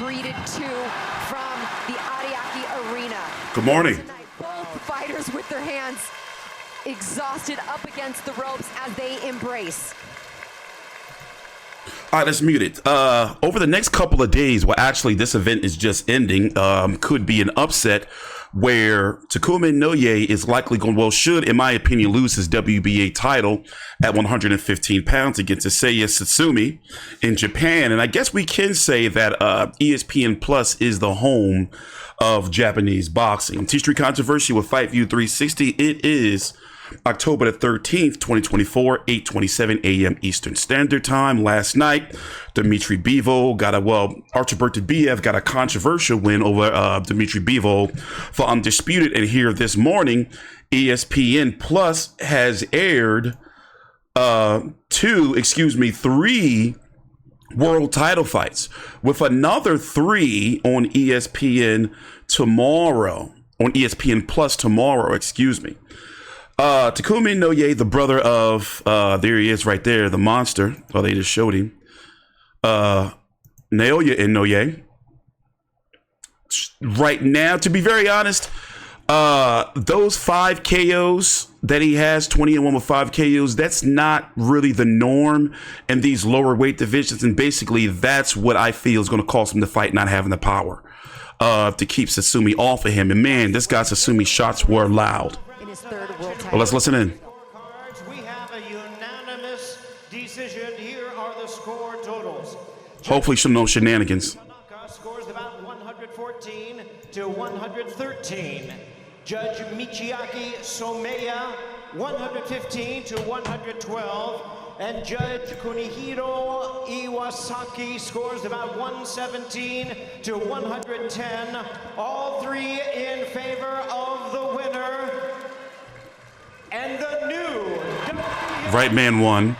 greeted too from the Ariake Arena. Good morning. Tonight, both fighters with their hands exhausted up against the ropes as they embrace. All right, let's mute it. Over the next couple of days, well, actually, this event is just ending. Could be an upset where Takuma Inoue is likely going, well, should, in my opinion, lose his WBA title at 115 pounds against Seiya Tsutsumi in Japan. And I guess we can say that ESPN Plus is the home of Japanese boxing. TstreeT Controversy with Fight View 360. It is October the 13th, 2024, 8:27 a.m. Eastern Standard Time. Last night, Dmitry Bivol Artur Beterbiev got a controversial win over Dmitry Bivol for undisputed. And here this morning, ESPN Plus has aired three world title fights with another 3 on ESPN tomorrow, on ESPN Plus tomorrow, excuse me. Takuma Inoue, the brother of, there he is right there, the monster. Oh, they just showed him. Naoya Inoue. Right now, to be very honest, those 5 KOs that he has, 20-1 with 5 KOs, that's not really the norm in these lower weight divisions. And basically, that's what I feel is going to cost him the fight, not having the power to keep Tsutsumi off of him. And man, this guy Tsutsumi shots were loud. Well, let's listen in. We have a unanimous decision. Here are the score totals. Hopefully, some no shenanigans. Scores about 114 to 113. Judge Michiaki Someya 115 to 112. And Judge Kunihiro Iwasaki scores about 117 to 110. All 3 in favor of the winner. And the new Right man won.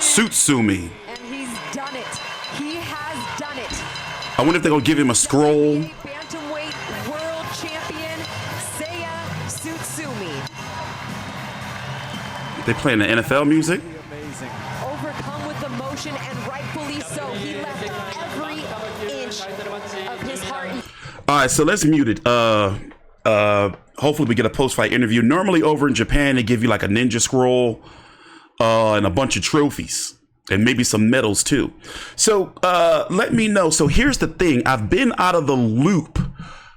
Tsutsumi. And he's done it. He has done it. I wonder if they're going to give him a scroll. Bantamweight world champion, Seiya Tsutsumi. They playing the NFL music. Overcome with emotion, and rightfully so. He left every inch of his heart. All right, so let's mute it. Hopefully we get a post-fight interview. Normally over in Japan, they give you like a ninja scroll and a bunch of trophies and maybe some medals too. So let me know. So here's the thing. I've been out of the loop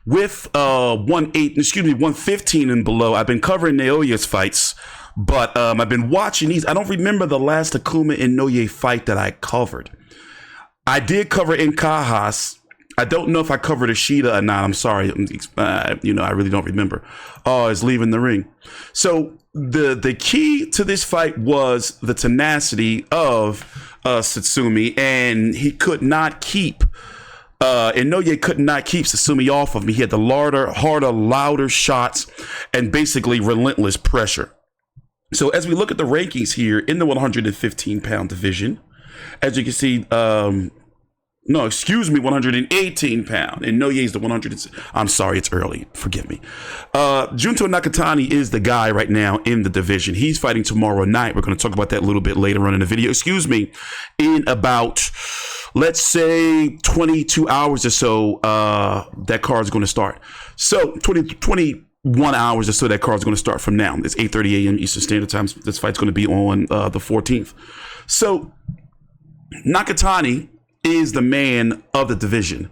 with 115 and below. I've been covering Naoya's fights, but I've been watching these. I don't remember the last Takuma Inoue fight that I covered. I did cover Inkajas. I don't know if I covered Ishida or not. I'm sorry. I really don't remember. Oh, it's leaving the ring. So the key to this fight was the tenacity of Tsutsumi, and he could not keep Inoue could not keep Tsutsumi off of me. He had the harder, louder shots and basically relentless pressure. So as we look at the rankings here in the 115-pound division, as you can see, 118 pound. And Inoue the 100. I'm sorry, it's early. Forgive me. Junto Nakatani is the guy right now in the division. He's fighting tomorrow night. We're going to talk about that a little bit later on in the video. In about, let's say, 22 hours or so, that card's going to start. So 21 hours or so, that card's going to start from now. It's 8:30 a.m. Eastern Standard Time. This fight's going to be on the 14th. So Nakatani is the man of the division.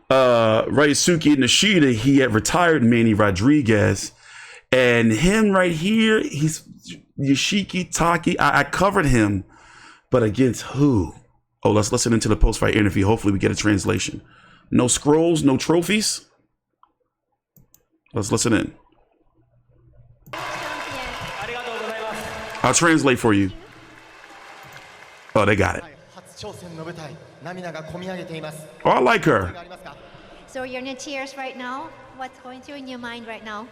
Ryosuke Nishida, he had retired Manny Rodriguez, and him right here, he's Yoshiki Taki. I covered him, but against who? Oh, let's listen into the post-fight interview. Hopefully we get a translation. No scrolls, no trophies. Let's listen in. I'll translate for you. Oh, they got it. Oh, I like her. So you're in tears right now. What's going through in your mind right now?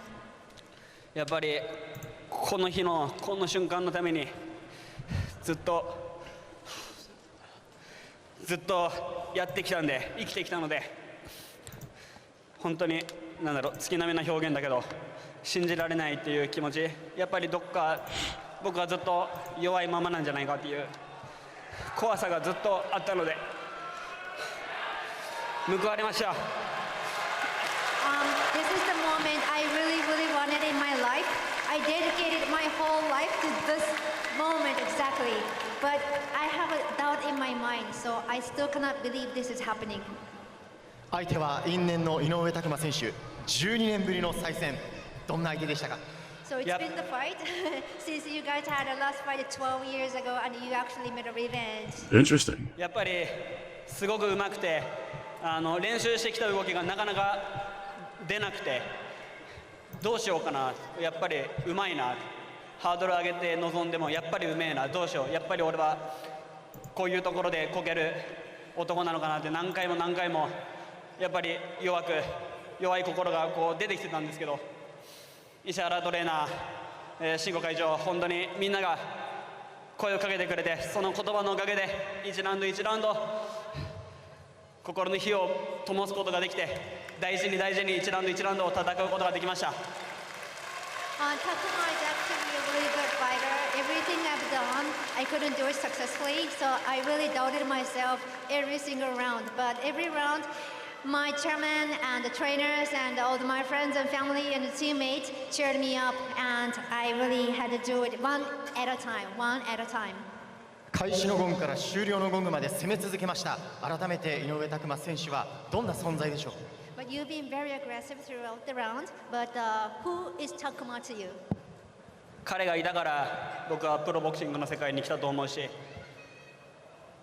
やっぱりこの日のこの瞬間のためにずっとやってきたんで、生きてきたので、本当に月並みな表現だけど、信じられないっていう気持ち、やっぱりどっか僕はずっと弱いままなんじゃないかっていう怖さがずっとあったので報われました。This is the moment I really wanted in my life. I dedicated my whole life to this moment exactly. But I have a doubt in my mind, so I still cannot believe this is happening. 相手は因縁の井上拓真選手、12年ぶりの再戦、どんな相手でしたか？ So it's been the fight since you guys had a last fight 12 years ago and you actually made a revenge. Interesting. やっぱりすごく上手くて練習してきた動きがなかなか出なくてどうしようかな、やっぱり上手いな、ハードル上げて臨んでもやっぱりうめえな、どうしよう、やっぱり俺はこういうところでこける男なのかなって何回もやっぱり弱い心がこう出てきてたんですけど、石原トレーナー、慎吾会長、本当にみんなが声をかけてくれて、その言葉のおかげで1ラウンド1ラウンド心の火を灯すことができて、大事に1ラウンド1ラウンドを戦うことができました。Takuma is actually a really good fighter. Everything I've done, I couldn't do it successfully, so I really doubted myself every single round. But every round, my chairman and the trainers and all my friends and family and teammates cheered me up, and I really had to do it one at a time. 開始のゴングから終了のゴングまで攻め続けました。改めて井上拓真選手はどんな存在でしょう？ But you've been very aggressive throughout the round. But who is Takuma to you? 彼がいたから僕はプロボクシングの世界に来たと思うし、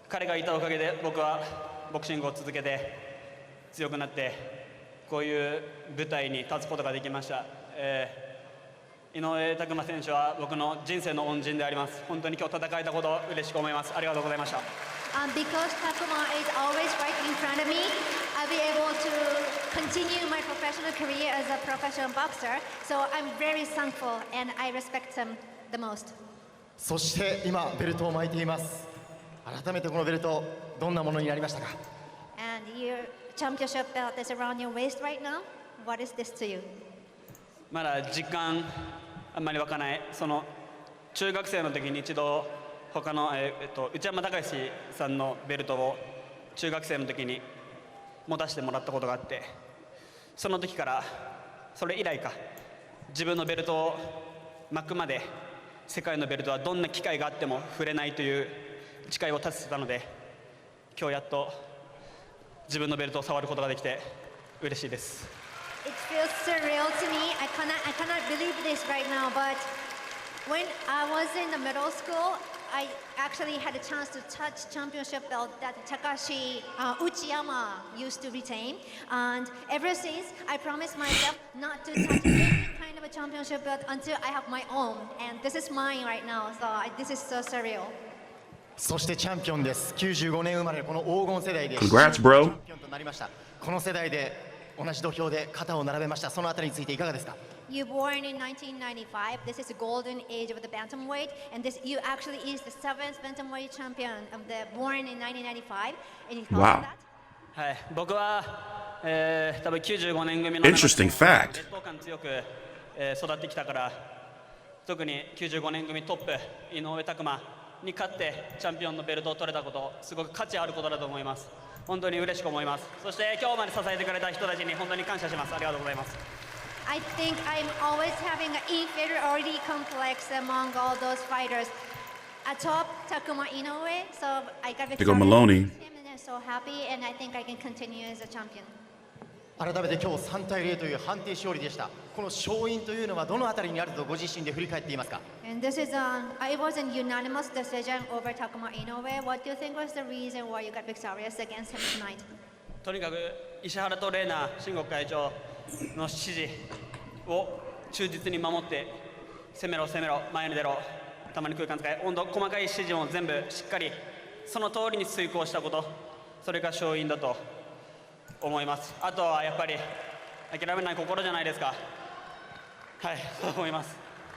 彼がいたおかげで僕はボクシングを続けて強くなってこういう舞台に立つことができました。井上拓真選手は僕の人生の恩人であります。本当に今日戦えたことを嬉しく思います。ありがとうございました。Because Takuma is always right in front of me, I'll be able to continue my professional career as a professional boxer. So I'm very thankful and I respect him the most. そして今ベルトを巻いています。改めてこのベルトどんなものになりましたか？ And your championship belt is around your waist right now. What is this to you? まだ実感あんまり湧かない。その中学生の時に一度他の、内山隆さんのベルトを中学生の時に持たせてもらったことがあって、その時からそれ以来か自分のベルトを巻くまで世界のベルトはどんな機会があっても触れないという誓いを立ててたので、今日やっと自分のベルトを触ることができて嬉しいです。It feels surreal to me. I cannot believe this right now, but when I was in the middle school, I actually had a chance to touch championship belt that Takashi Uchiyama used to retain. And ever since, I promised myself not to touch any kind of a championship belt until I have my own. And this is mine right now, so this is so surreal. そしてチャンピオンです。95年生まれこの黄金世代で Congrats, bro. チャンピオンとなりました。この世代で同じ土俵で肩を並べました。そのあたりについていかがですか？ You born in 1995. This is the golden age of the bantamweight, and this you actually is the 7th bantamweight champion of the born in 1995. And you Wow. that? はい、僕は、多分95年組の Interesting fact. 劣等感強く、育ってきたから、特に95年組トップ井上拓真に勝ってチャンピオンのベルトを取れたこと、すごく価値あることだと思います。本当に嬉しく思います。そして今日まで支えてくれた人たちに本当に感謝します。ありがとうございます。I think I'm always having an inferiority complex among all those fighters. Atop Takuma Inoue, so I got They go Maloney. with him and I'm so happy, and I think I can continue as a champion. 改めて今日3対0という判定勝利でした。この勝因というのはどのあたりにあるとご自身で振り返っていますか？ And this is it was a unanimous decision over Takuma Inoue. What do you think was the reason why you got victorious against him tonight? とにかく石原トレーナー、慎吾会長の指示を忠実に守って攻めろ、前に出ろ、たまに空間使い、細かい指示も全部しっかりその通りに遂行したこと、それが勝因だと思います。あとはやっぱり諦めない心じゃないですか。はい、そう思います。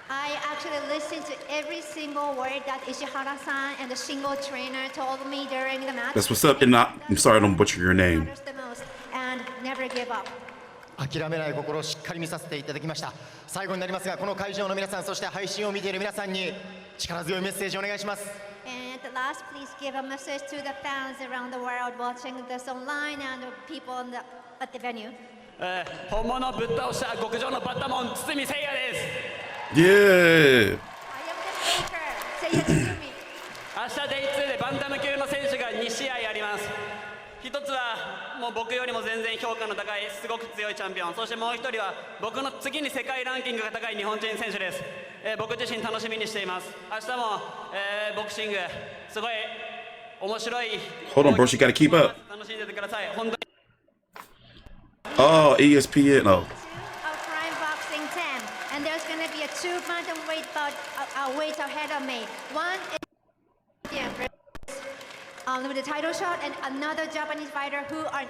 I actually listened to every single word that Ishihara-san and the Shingo trainer told me during the match. That's what's up. And I'm sorry I don't butcher your name. Matters the most, and never give up. 諦めない心をしっかり見させていただきました。最後になりますが、この会場の皆さん、そして配信を見ている皆さんに力強いメッセージをお願いします。 And at last, please give a message to the fans around the world watching this online and the people at the venue. 本物ぶっ倒した極上のバッタモン堤誠也です。 Yeah. I am the Whittaker, Seiya Tsutsumi. 明日デイ2でバンタム級の選手が2試合あります。一つはもう僕よりも全然評価の高いすごく強いチャンピオン、そしてもう一人は僕の次に世界ランキングが高い日本人選手です。僕自身楽しみにしています。明日も、ボクシングすごい面白い。 Hold on, bro. She gotta keep up. 楽しんでてください。本当に。 Oh, ESPN. Oh. Of Prime Boxing 10, and there's going to be a 2 bantamweight bout weight ahead of me. One is with the title shot, and another Japanese fighter who are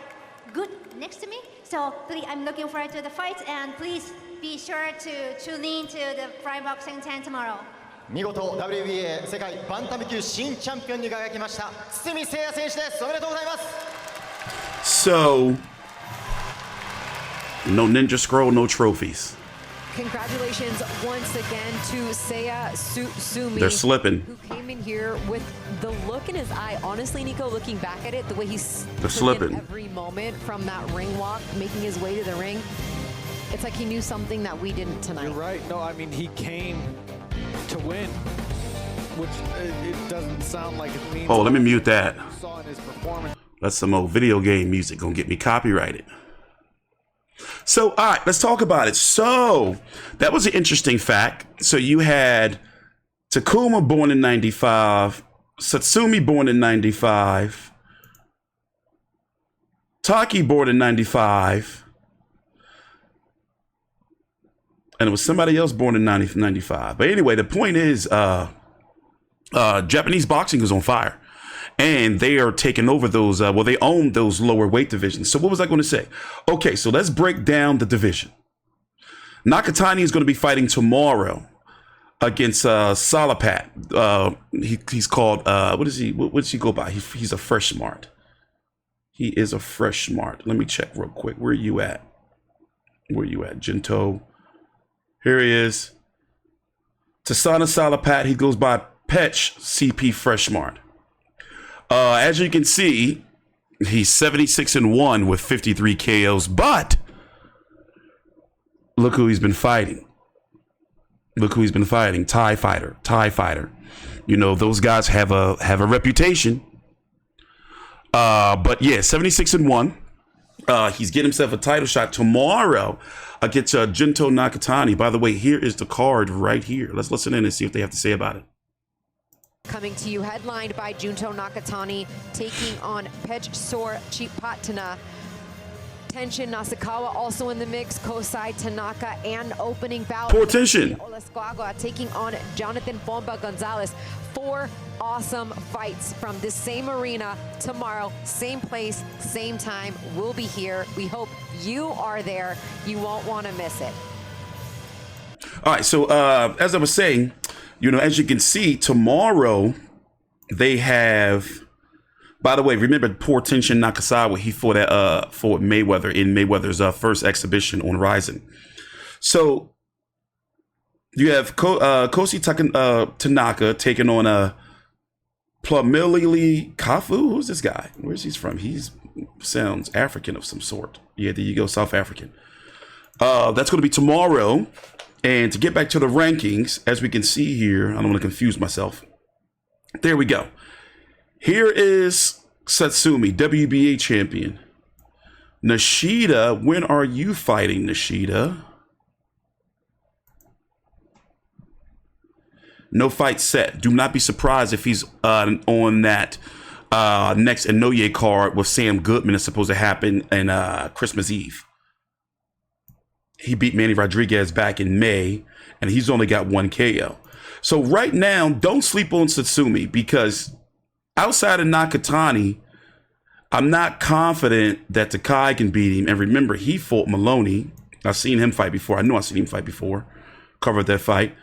good next to me. So please, I'm looking forward to the fight, and please be sure to tune in to the Prime Boxing 10 tomorrow. 見事 WBA 世界バンタム級新チャンピオンに輝きました堤誠也選手です。おめでとうございます。 So, no ninja scroll, no trophies. Congratulations once again to Seiya Tsutsumi. They're slipping. Who came in here with the look in his eye. Honestly, Nico, looking back at it, the way he's slipping every moment from that ring walk, making his way to the ring, it's like he knew something that we didn't tonight. You're right. No, I mean, he came to win, which it doesn't sound like it means. Oh, let me mute that. Saw in his performance. That's some old video game music. Gonna get me copyrighted. So, all right, let's talk about it. So, that was an interesting fact. So, you had Takuma born in 95, Tsutsumi born in 95, Taki born in 95, and it was somebody else born in 95. But anyway, the point is, Japanese boxing is on fire. And they are taking over those, they own those lower weight divisions. So what was I going to say? Okay, so let's break down the division. Nakatana is going to be fighting tomorrow against Salapat. He's called, what is he? What does he go by? He's a Freshmart. He is a Freshmart. Let me check real quick. Where are you at? Where are you at? Jinto. Here he is. Tasana Salapat. He goes by Petch CP Freshmart. As you can see, he's 76-1 with 53 KOs, but look who he's been fighting. Look who he's been fighting. Thai fighter. You know, those guys have a reputation. But yeah, 76-1. He's getting himself a title shot tomorrow against Junto Nakatani. By the way, here is the card right here. Let's listen in and see what they have to say about it. Coming to you headlined by Junto Nakatani, taking on Petch Chipatana. Tenshin Nasukawa also in the mix, Kosai Tanaka, and opening bout. Poor Tenshin. Olasquagua taking on Jonathan Bomba Gonzalez. 4 awesome fights from this same arena tomorrow, same place, same time. We'll be here. We hope you are there. You won't want to miss it. All right, so as I was saying, you know, as you can see, tomorrow they have. By the way, remember poor Tenshin Nakasawa? He fought at fought Mayweather in Mayweather's first exhibition on Ryzen. So you have Kosi Tanaka taking on Plumilili Kafu. Who's this guy? Where's he from? He's sounds African of some sort. Yeah, there you go, South African. That's going to be tomorrow. And to get back to the rankings, as we can see here, I don't want to confuse myself. There we go. Here is Tsutsumi, WBA champion. Nishida, when are you fighting, Nishida? No fight set. Do not be surprised if he's on that next Inoue card with Sam Goodman. It's supposed to happen in Christmas Eve. He beat Manny Rodriguez back in May, and he's only got 1 KO. So right now, don't sleep on Tsutsumi, because outside of Nakatani, I'm not confident that Takai can beat him. And remember, he fought Maloney. I've seen him fight before. I know I've seen him fight before. Covered that fight.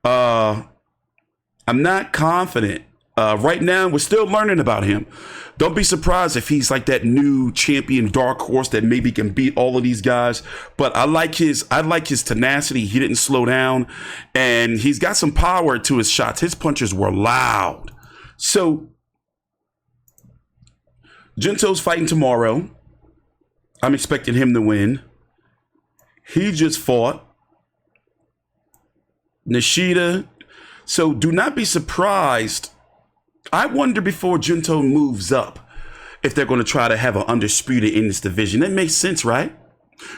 I'm not confident Right now, we're still learning about him. Don't be surprised if he's like that new champion dark horse that maybe can beat all of these guys. But I like his tenacity. He didn't slow down, and he's got some power to his shots. His punches were loud. So Junto's fighting tomorrow. I'm expecting him to win. He just fought Nishida. So do not be surprised. I wonder before Junto moves up if they're going to try to have an undisputed in this division. That makes sense, right?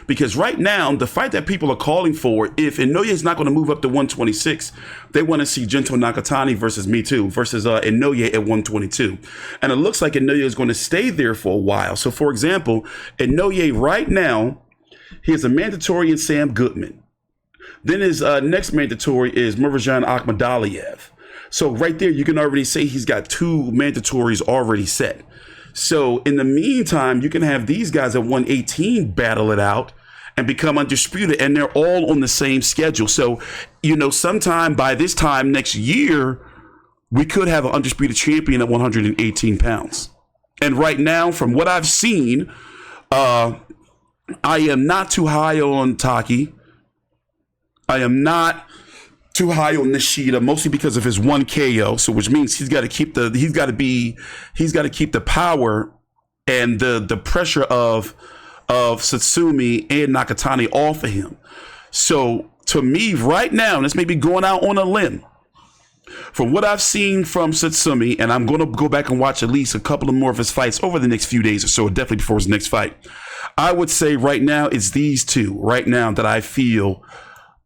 Because right now, the fight that people are calling for, if Inoue is not going to move up to 126, they want to see Junto Nakatani versus Inoue at 122. And it looks like Inoue is going to stay there for a while. So, for example, Inoue right now, he has a mandatory in Sam Goodman. Then his next mandatory is Murodjon Akhmadaliev. So right there, you can already say he's got 2 mandatories already set. So in the meantime, you can have these guys at 118 battle it out and become undisputed, and they're all on the same schedule. So, you know, sometime by this time next year, we could have an undisputed champion at 118 pounds. And right now, from what I've seen, I am not too high on Taki. I am not too high on Nishida, mostly because of his 1 KO. So, which means he's got to keep the power and the pressure of Tsutsumi and Nakatani off of him. So, to me, right now, and this may be going out on a limb, from what I've seen from Tsutsumi, and I'm going to go back and watch at least a couple of more of his fights over the next few days or so, definitely before his next fight, I would say right now it's these two right now that I feel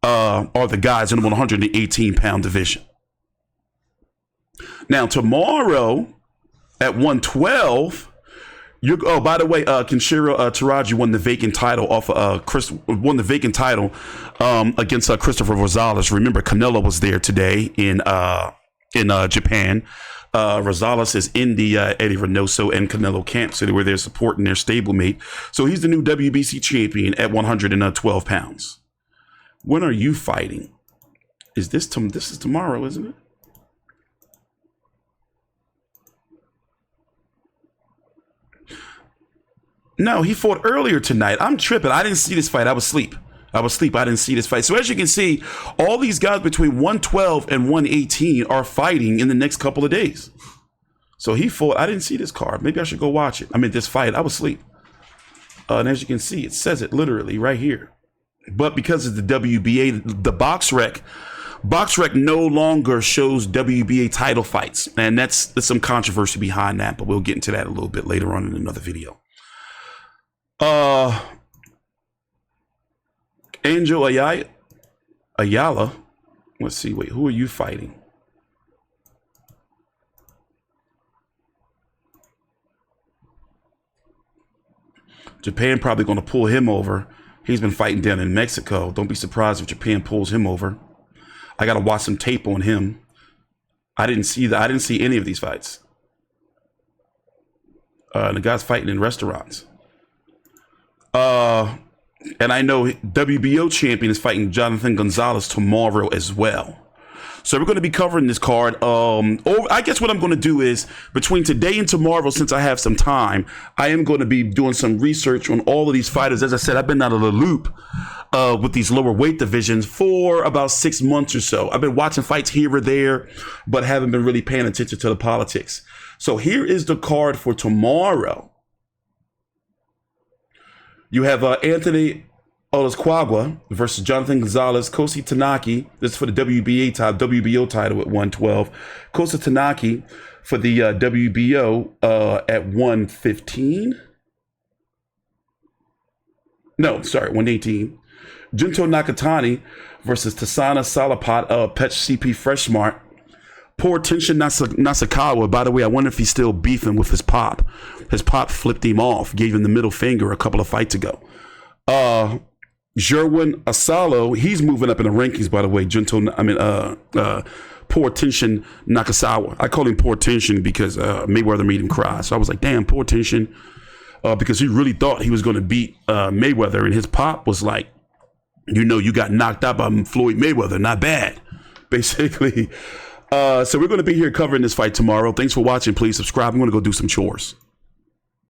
are the guys in the 118-pound division. Now, tomorrow at 112, by the way, Kenshiro Taraji won the vacant title against Christopher Rosales. Remember, Canelo was there today in Japan. Rosales is in the Eddie Reynoso and Canelo camp, so they were there supporting their stablemate. So he's the new WBC champion at 112 pounds. When are you fighting? This is tomorrow, isn't it? No, he fought earlier tonight. I'm tripping. I didn't see this fight. I was asleep. I didn't see this fight. So as you can see, all these guys between 112 and 118 are fighting in the next couple of days. So he fought. I didn't see this card. Maybe I should go watch it. I mean, this fight. I was asleep. And as you can see, it says it literally right here. But because of the WBA, the BoxRec no longer shows WBA title fights. And there's some controversy behind that, but we'll get into that a little bit later on in another video. Angel Ayala. Let's see. Wait, who are you fighting? Japan probably going to pull him over. He's been fighting down in Mexico. Don't be surprised if Japan pulls him over. I got to watch some tape on him. I didn't see any of these fights. The guy's fighting in restaurants. And I know WBO champion is fighting Jonathan Gonzalez tomorrow as well. So we're going to be covering this card. I guess what I'm going to do is between today and tomorrow, since I have some time, I am going to be doing some research on all of these fighters. As I said, I've been out of the loop with these lower weight divisions for about 6 months or so. I've been watching fights here or there, but haven't been really paying attention to the politics. So here is the card for tomorrow. You have Anthony Olasquagua versus Jonathan Gonzalez, Kosi Tanaki. This is for the WBO title at 112. Kosi Tanaki for the WBO at 115. No, sorry, 118. Junto Nakatani versus Tasana Salapat, Petch CP Freshmart. Poor Tenshin Nasukawa. By the way, I wonder if he's still beefing with his pop. His pop flipped him off, gave him the middle finger a couple of fights ago. Jerwin Asalo, he's moving up in the rankings, by the way. Poor Tenshin Nakasawa. I call him Poor Tenshin because Mayweather made him cry. So I was like, damn, Poor Tenshin. Because he really thought he was going to beat Mayweather. And his pop was like, you got knocked out by Floyd Mayweather. Not bad, basically. So we're going to be here covering this fight tomorrow. Thanks for watching. Please subscribe. I'm going to go do some chores.